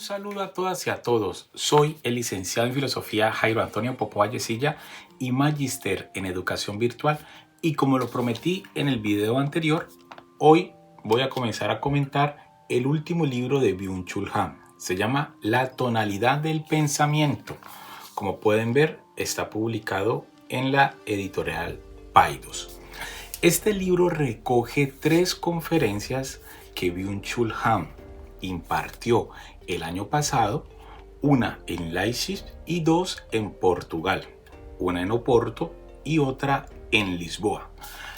Un saludo a todas y a todos. Soy el licenciado en Filosofía Jairo Antonio Popó Vallecilla y magíster en Educación Virtual. Y como lo prometí en el video anterior, hoy voy a comenzar a comentar el último libro de Byung-Chul Han. Se llama La tonalidad del pensamiento. Como pueden ver, está publicado en la editorial Paidós. Este libro recoge 3 conferencias que Byung-Chul Han impartió el año pasado, una en Leipzig y 2 en Portugal, una en Oporto y otra en Lisboa.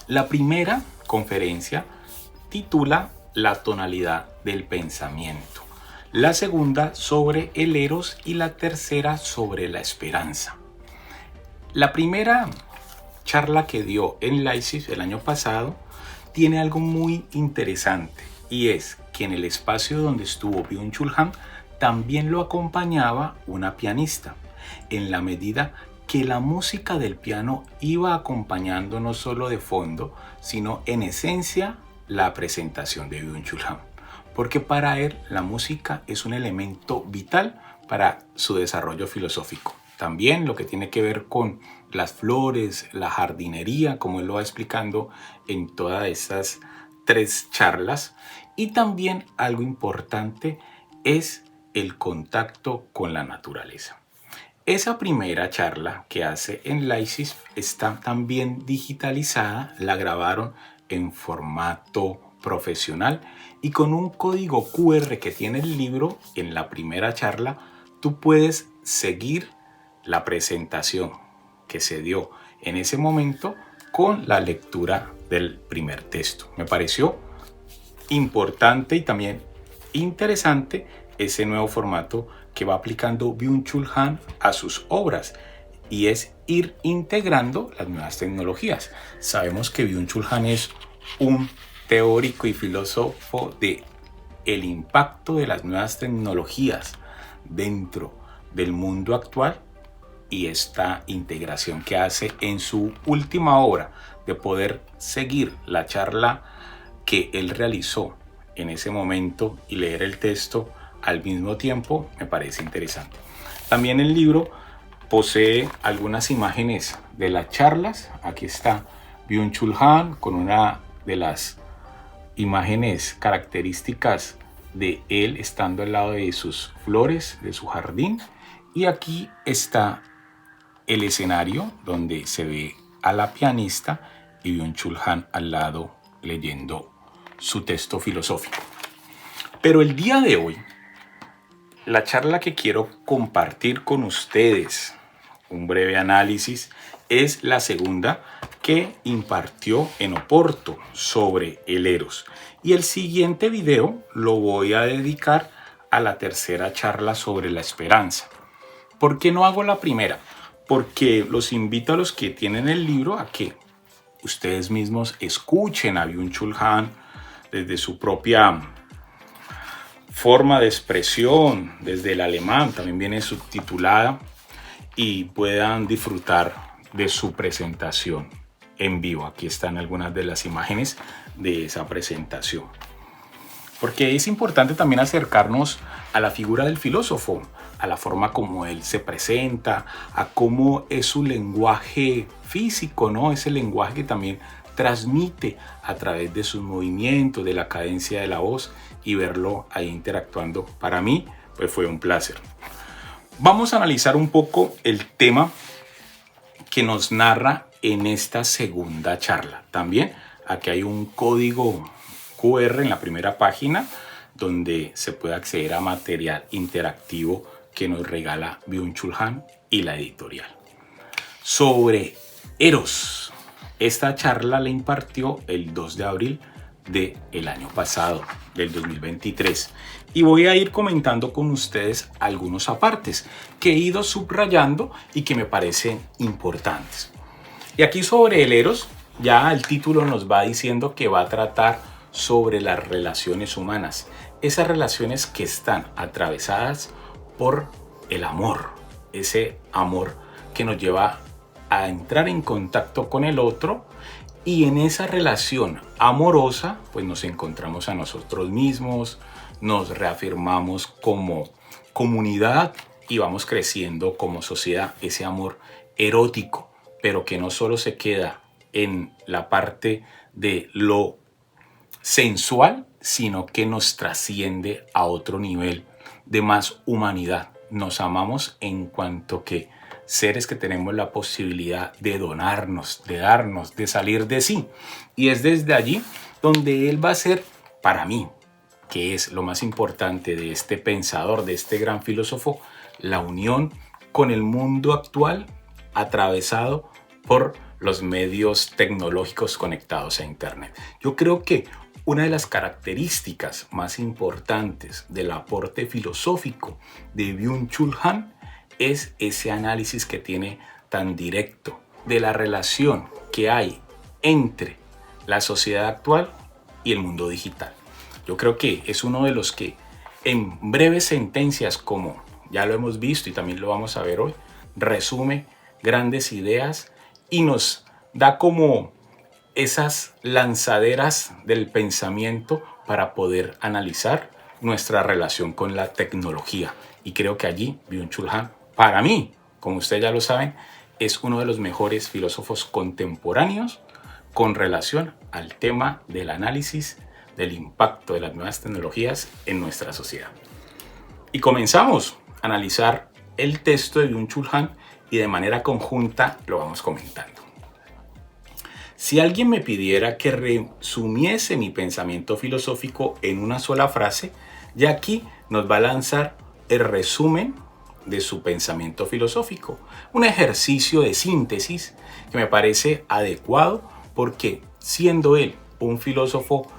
La primera conferencia titula La tonalidad del pensamiento, la segunda sobre el eros y la tercera sobre la esperanza. La primera charla que dio en Leipzig el año pasado tiene algo muy interesante, y es que en el espacio donde estuvo Byung-Chul Han también lo acompañaba una pianista, en la medida que la música del piano iba acompañando no solo de fondo, sino en esencia la presentación de Byung-Chul Han, porque para él la música es un elemento vital para su desarrollo filosófico. También lo que tiene que ver con las flores, la jardinería, como él lo va explicando en todas estas 3 charlas. Y también algo importante es el contacto con la naturaleza. Esa primera charla que hace en Leipzig está también digitalizada, la grabaron en formato profesional y con un código QR que tiene el libro en la primera charla, tú puedes seguir la presentación que se dio en ese momento con la lectura del primer texto. Me pareció importante y también interesante ese nuevo formato que va aplicando Byung-Chul Han a sus obras, y es ir integrando las nuevas tecnologías. Sabemos que Byung-Chul Han es un teórico y filósofo de el impacto de las nuevas tecnologías dentro del mundo actual, y esta integración que hace en su última obra de poder seguir la charla que él realizó en ese momento y leer el texto al mismo tiempo me parece interesante. También el libro posee algunas imágenes de las charlas. Aquí está Byung-Chul Han con una de las imágenes características de él estando al lado de sus flores, de su jardín, y aquí está el escenario donde se ve a la pianista y Byung-Chul Han al lado leyendo su texto filosófico. Pero el día de hoy, la charla que quiero compartir con ustedes, un breve análisis, es la segunda que impartió en Oporto sobre el eros. Y el siguiente video lo voy a dedicar a la tercera charla sobre la esperanza. ¿Por qué no hago la primera? Porque los invito a los que tienen el libro a que ustedes mismos escuchen a Byung-Chul Han desde su propia forma de expresión, desde el alemán, también viene subtitulada, y puedan disfrutar de su presentación en vivo. Aquí están algunas de las imágenes de esa presentación. Porque es importante también acercarnos a la figura del filósofo, a la forma como él se presenta, a cómo es su lenguaje físico, ¿no? Ese lenguaje que también transmite a través de sus movimientos, de la cadencia de la voz, y verlo ahí interactuando, para mí pues fue un placer. Vamos a analizar un poco el tema que nos narra en esta segunda charla. También aquí hay un código QR en la primera página donde se puede acceder a material interactivo que nos regala Byung-Chul Han y la editorial. Sobre eros, esta charla la impartió el 2 de abril del año pasado, del 2023. Y voy a ir comentando con ustedes algunos apartes que he ido subrayando y que me parecen importantes. Y aquí sobre el eros, ya el título nos va diciendo que va a tratar sobre las relaciones humanas. Esas relaciones que están atravesadas por el amor. Ese amor que nos lleva a entrar en contacto con el otro, y en esa relación amorosa pues nos encontramos a nosotros mismos, nos reafirmamos como comunidad y vamos creciendo como sociedad ese amor erótico, pero que no solo se queda en la parte de lo sensual, sino que nos trasciende a otro nivel de más humanidad. Nos amamos en cuanto que seres que tenemos la posibilidad de donarnos, de darnos, de salir de sí. Y es desde allí donde él va a ser, para mí, que es lo más importante de este pensador, de este gran filósofo, la unión con el mundo actual atravesado por los medios tecnológicos conectados a Internet. Yo creo que una de las características más importantes del aporte filosófico de Byung-Chul Han es ese análisis que tiene tan directo de la relación que hay entre la sociedad actual y el mundo digital. Yo creo que es uno de los que en breves sentencias, como ya lo hemos visto y también lo vamos a ver hoy, resume grandes ideas y nos da como esas lanzaderas del pensamiento para poder analizar nuestra relación con la tecnología. Y creo que allí Byung-Chul Han, para mí, como ustedes ya lo saben, es uno de los mejores filósofos contemporáneos con relación al tema del análisis del impacto de las nuevas tecnologías en nuestra sociedad. Y comenzamos a analizar el texto de Byung-Chul Han y de manera conjunta lo vamos comentando. Si alguien me pidiera que resumiese mi pensamiento filosófico en una sola frase, ya aquí nos va a lanzar el resumen de su pensamiento filosófico. Un ejercicio de síntesis que me parece adecuado porque siendo él un filósofo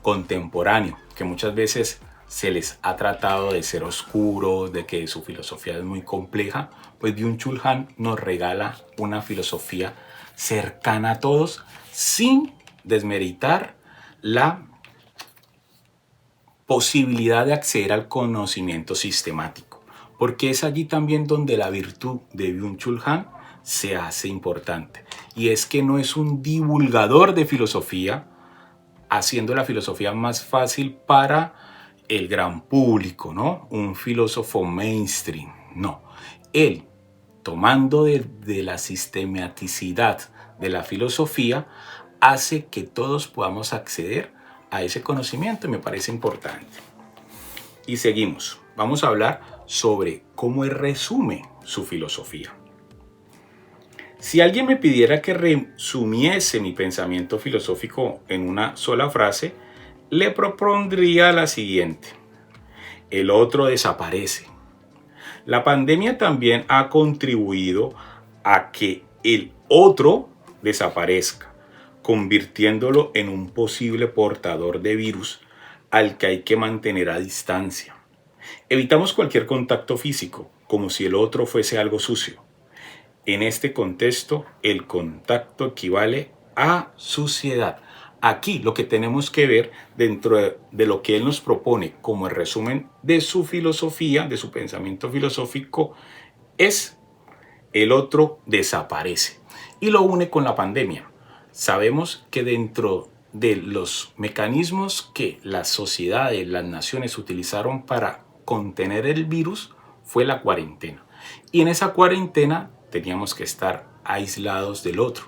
contemporáneo, que muchas veces se les ha tratado de ser oscuro, de que su filosofía es muy compleja, pues Byung-Chul Han nos regala una filosofía cercana a todos sin desmeritar la posibilidad de acceder al conocimiento sistemático, porque es allí también donde la virtud de Byung-Chul Han se hace importante, y es que no es un divulgador de filosofía haciendo la filosofía más fácil para el gran público, ¿no? Un filósofo mainstream, no. Él, tomando de la sistematicidad de la filosofía, hace que todos podamos acceder a ese conocimiento y me parece importante. Y seguimos. Vamos a hablar sobre cómo él resume su filosofía. Si alguien me pidiera que resumiese mi pensamiento filosófico en una sola frase, le propondría la siguiente: el otro desaparece. La pandemia también ha contribuido a que el otro desaparezca, convirtiéndolo en un posible portador de virus al que hay que mantener a distancia. Evitamos cualquier contacto físico, como si el otro fuese algo sucio. En este contexto, el contacto equivale a suciedad. Aquí lo que tenemos que ver dentro de lo que él nos propone como el resumen de su filosofía, de su pensamiento filosófico, es el otro desaparece. Y lo une con la pandemia. Sabemos que dentro de los mecanismos que las sociedades, las naciones utilizaron para contener el virus fue la cuarentena. Y en esa cuarentena teníamos que estar aislados del otro,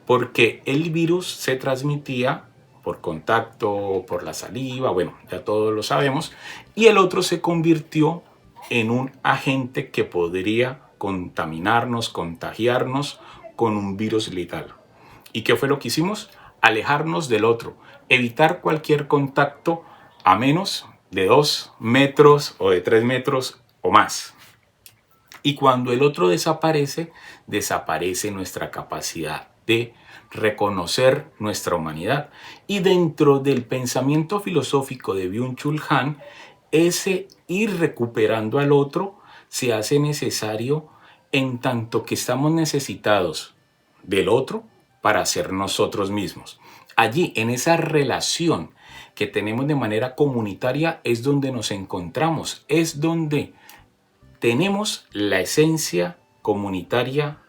porque el virus se transmitía por contacto, por la saliva, bueno, ya todos lo sabemos, y el otro se convirtió en un agente que podría contaminarnos, contagiarnos con un virus letal. ¿Y qué fue lo que hicimos? Alejarnos del otro, evitar cualquier contacto a menos de 2 metros o de 3 metros o más. Y cuando el otro desaparece, desaparece nuestra capacidad de reconocer nuestra humanidad. Y dentro del pensamiento filosófico de Byung-Chul Han, ese ir recuperando al otro se hace necesario en tanto que estamos necesitados del otro para ser nosotros mismos. Allí, en esa relación que tenemos de manera comunitaria, es donde nos encontramos, es donde tenemos la esencia comunitaria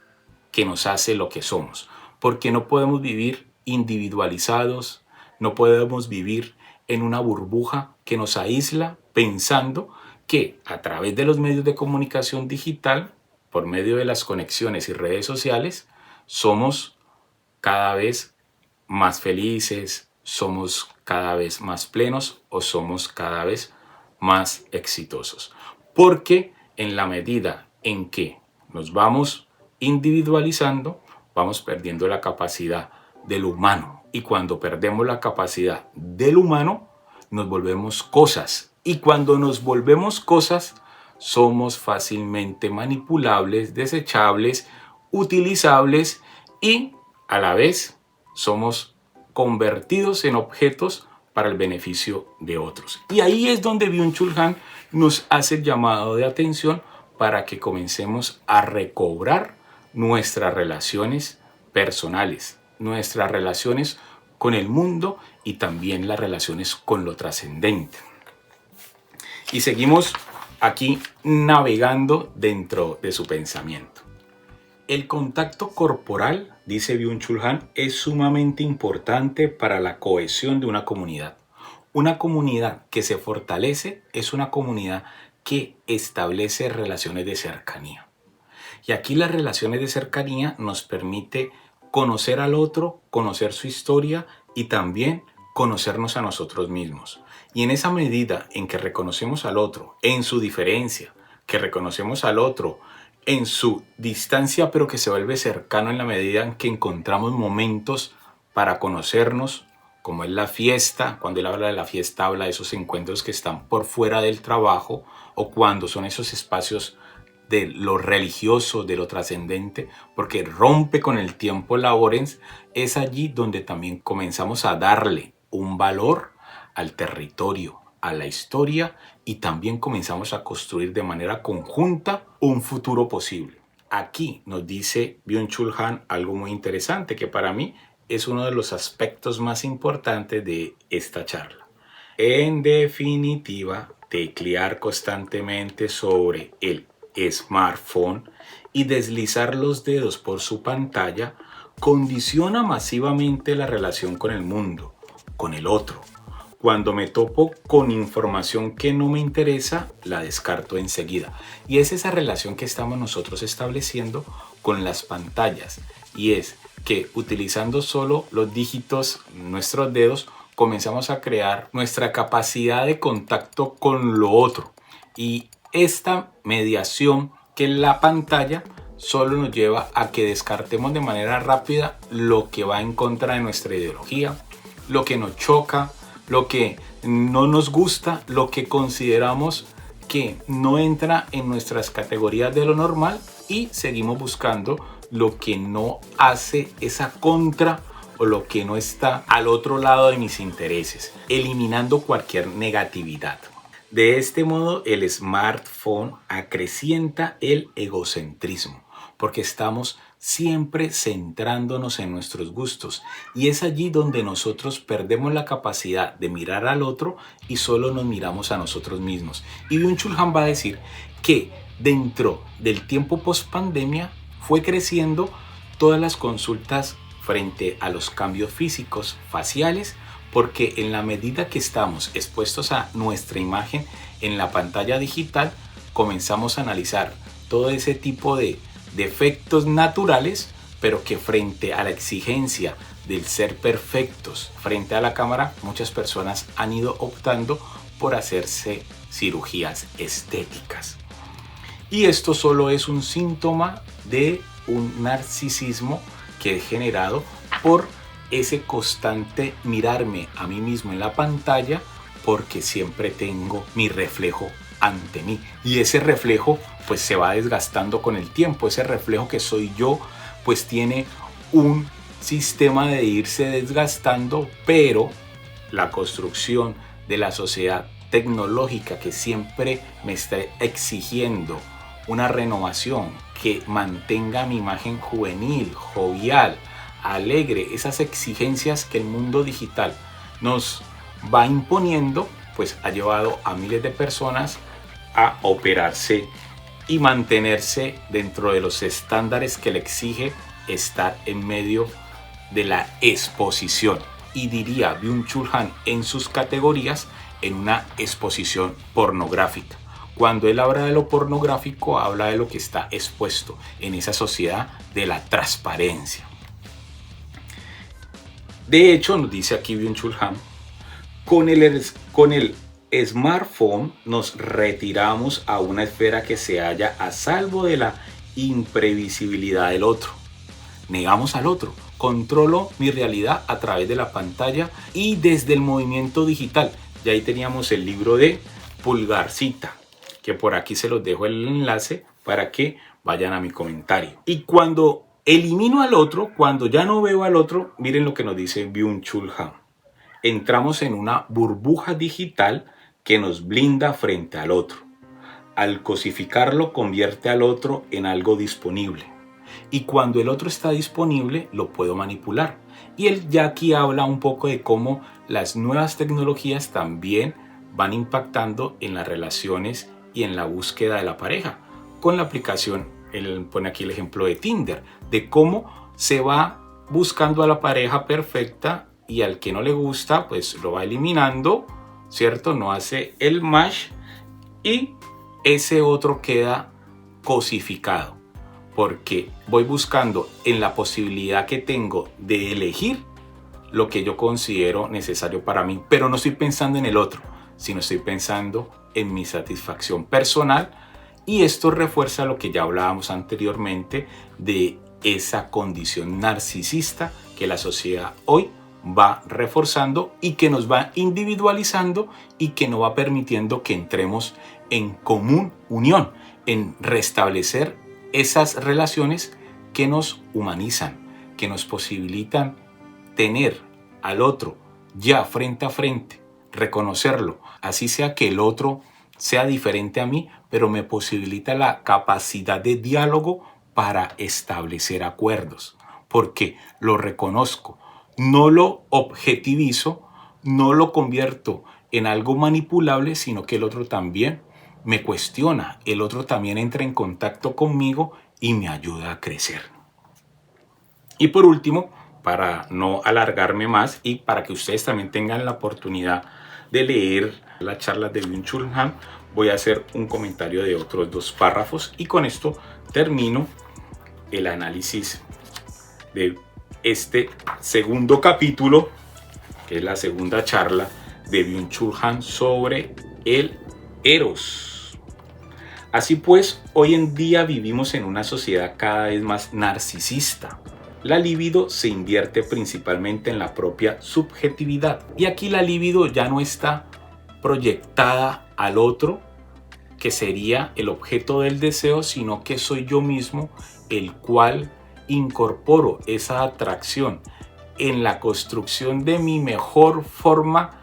que nos hace lo que somos, porque no podemos vivir individualizados, no podemos vivir en una burbuja que nos aísla pensando que a través de los medios de comunicación digital, por medio de las conexiones y redes sociales, somos cada vez más felices, somos cada vez más plenos o somos cada vez más exitosos. Porque en la medida en que nos vamos individualizando, vamos perdiendo la capacidad del humano. Y cuando perdemos la capacidad del humano, nos volvemos cosas. Y cuando nos volvemos cosas, somos fácilmente manipulables, desechables, utilizables y a la vez somos convertidos en objetos para el beneficio de otros. Y ahí es donde Byung-Chul Han nos hace el llamado de atención para que comencemos a recobrar nuestras relaciones personales, nuestras relaciones con el mundo y también las relaciones con lo trascendente. Y seguimos aquí navegando dentro de su pensamiento. El contacto corporal, dice Byung-Chul Han, es sumamente importante para la cohesión de una comunidad. Una comunidad que se fortalece es una comunidad que establece relaciones de cercanía. Y aquí las relaciones de cercanía nos permite conocer al otro, conocer su historia y también conocernos a nosotros mismos. Y en esa medida en que reconocemos al otro en su diferencia, que reconocemos al otro en su distancia, pero que se vuelve cercano en la medida en que encontramos momentos para conocernos, como es la fiesta. Cuando él habla de la fiesta, habla de esos encuentros que están por fuera del trabajo, o cuando son esos espacios de lo religioso, de lo trascendente, porque rompe con el tiempo laborens. Es allí donde también comenzamos a darle un valor al territorio, a la historia, y también comenzamos a construir de manera conjunta un futuro posible. Aquí nos dice Byung-Chul Han algo muy interesante que para mí es uno de los aspectos más importantes de esta charla. En definitiva, teclear constantemente sobre el smartphone y deslizar los dedos por su pantalla condiciona masivamente la relación con el mundo, con el otro. Cuando me topo con información que no me interesa, la descarto enseguida. Y es esa relación que estamos nosotros estableciendo con las pantallas. Y es que utilizando solo los dígitos, nuestros dedos, comenzamos a crear nuestra capacidad de contacto con lo otro. Y esta mediación que es la pantalla solo nos lleva a que descartemos de manera rápida lo que va en contra de nuestra ideología, lo que nos choca, lo que no nos gusta, lo que consideramos que no entra en nuestras categorías de lo normal, y seguimos buscando lo que no hace esa contra o lo que no está al otro lado de mis intereses, eliminando cualquier negatividad. De este modo, el smartphone acrecienta el egocentrismo, porque estamos siempre centrándonos en nuestros gustos, y es allí donde nosotros perdemos la capacidad de mirar al otro y solo nos miramos a nosotros mismos. Y Byung-Chul Han va a decir que dentro del tiempo post pandemia fue creciendo todas las consultas frente a los cambios físicos, faciales, porque en la medida que estamos expuestos a nuestra imagen en la pantalla digital, comenzamos a analizar todo ese tipo de defectos naturales, pero que frente a la exigencia del ser perfectos frente a la cámara, muchas personas han ido optando por hacerse cirugías estéticas. Y esto solo es un síntoma de un narcisismo que he generado por ese constante mirarme a mí mismo en la pantalla, porque siempre tengo mi reflejo ante mí, y ese reflejo pues se va desgastando con el tiempo. Ese reflejo que soy yo pues tiene un sistema de irse desgastando, pero la construcción de la sociedad tecnológica que siempre me está exigiendo una renovación que mantenga mi imagen juvenil, jovial, alegre, esas exigencias que el mundo digital nos va imponiendo, pues ha llevado a miles de personas a operarse y mantenerse dentro de los estándares que le exige estar en medio de la exposición. Y diría Byung-Chul Han en sus categorías, en una exposición pornográfica. Cuando él habla de lo pornográfico, habla de lo que está expuesto en esa sociedad de la transparencia. De hecho, nos dice aquí Byung-Chul Han, con el smartphone nos retiramos a una esfera que se halla a salvo de la imprevisibilidad del otro. Negamos al otro. Controlo mi realidad a través de la pantalla y desde el movimiento digital. Y ahí teníamos el libro de Pulgarcita, que por aquí se los dejo el enlace para que vayan a mi comentario. Y cuando elimino al otro, cuando ya no veo al otro, miren lo que nos dice Byung-Chul Han. Entramos en una burbuja digital que nos blinda frente al otro. Al cosificarlo, convierte al otro en algo disponible. Y cuando el otro está disponible, lo puedo manipular. Y él ya aquí habla un poco de cómo las nuevas tecnologías también van impactando en las relaciones y en la búsqueda de la pareja. Con la aplicación, él pone aquí el ejemplo de Tinder, de cómo se va buscando a la pareja perfecta y al que no le gusta, pues lo va eliminando, ¿cierto? No hace el match y ese otro queda cosificado. Porque voy buscando en la posibilidad que tengo de elegir lo que yo considero necesario para mí, pero no estoy pensando en el otro, sino estoy pensando en mi satisfacción personal, y esto refuerza lo que ya hablábamos anteriormente de esa condición narcisista que la sociedad hoy va reforzando y que nos va individualizando y que no va permitiendo que entremos en común unión, en restablecer esas relaciones que nos humanizan, que nos posibilitan tener al otro ya frente a frente, reconocerlo, así sea que el otro sea diferente a mí, pero me posibilita la capacidad de diálogo para establecer acuerdos, porque lo reconozco, no lo objetivizo, no lo convierto en algo manipulable, sino que el otro también me cuestiona, el otro también entra en contacto conmigo y me ayuda a crecer. Y por último, para no alargarme más y para que ustedes también tengan la oportunidad de leer las charlas de Byung-Chul Han, voy a hacer un comentario de otros 2 párrafos y con esto termino el análisis de este segundo capítulo, que es la segunda charla de Byung-Chul Han sobre el Eros. Así pues, hoy en día vivimos en una sociedad cada vez más narcisista. La libido se invierte principalmente en la propia subjetividad. Y aquí la libido ya no está proyectada al otro, que sería el objeto del deseo, sino que soy yo mismo el cual incorporo esa atracción en la construcción de mi mejor forma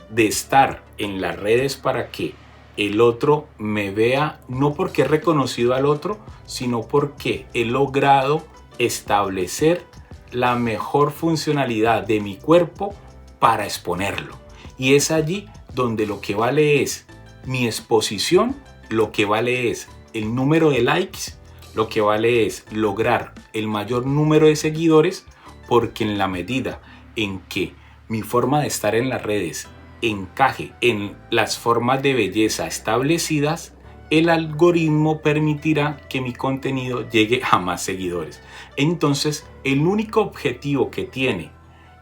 de estar en las redes para que el otro me vea, no porque he reconocido al otro, sino porque he logrado establecer la mejor funcionalidad de mi cuerpo para exponerlo. Y es allí donde lo que vale es mi exposición, lo que vale es el número de likes, lo que vale es lograr el mayor número de seguidores, porque en la medida en que mi forma de estar en las redes encaje en las formas de belleza establecidas, el algoritmo permitirá que mi contenido llegue a más seguidores. Entonces, el único objetivo que tiene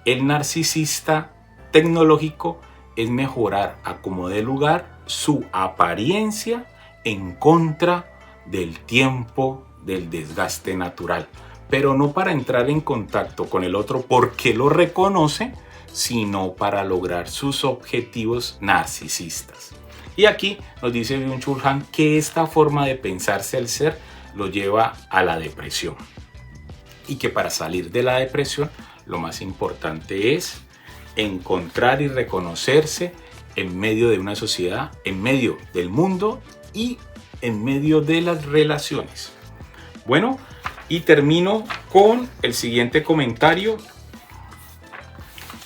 el narcisista tecnológico es mejorar a como dé lugar su apariencia en contra del tiempo, del desgaste natural, pero no para entrar en contacto con el otro porque lo reconoce, sino para lograr sus objetivos narcisistas. Y aquí nos dice Byung-Chul Han que esta forma de pensarse el ser lo lleva a la depresión. Y que para salir de la depresión lo más importante es encontrar y reconocerse en medio de una sociedad, en medio del mundo y en medio de las relaciones. Bueno, y termino con el siguiente comentario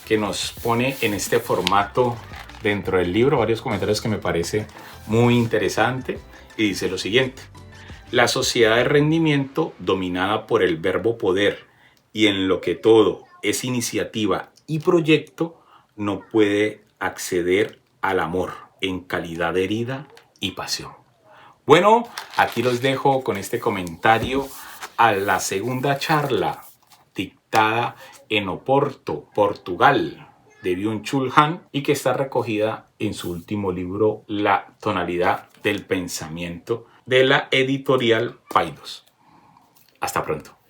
que nos pone en este formato dentro del libro varios comentarios que me parece muy interesante, y dice lo siguiente: la sociedad de rendimiento dominada por el verbo poder y en lo que todo es iniciativa y proyecto no puede acceder al amor en calidad de herida y pasión. Bueno, aquí los dejo con este comentario a la segunda charla dictada en Oporto, Portugal, de Byung-Chul Han, y que está recogida en su último libro, La tonalidad del pensamiento, de la editorial Paidós. Hasta pronto.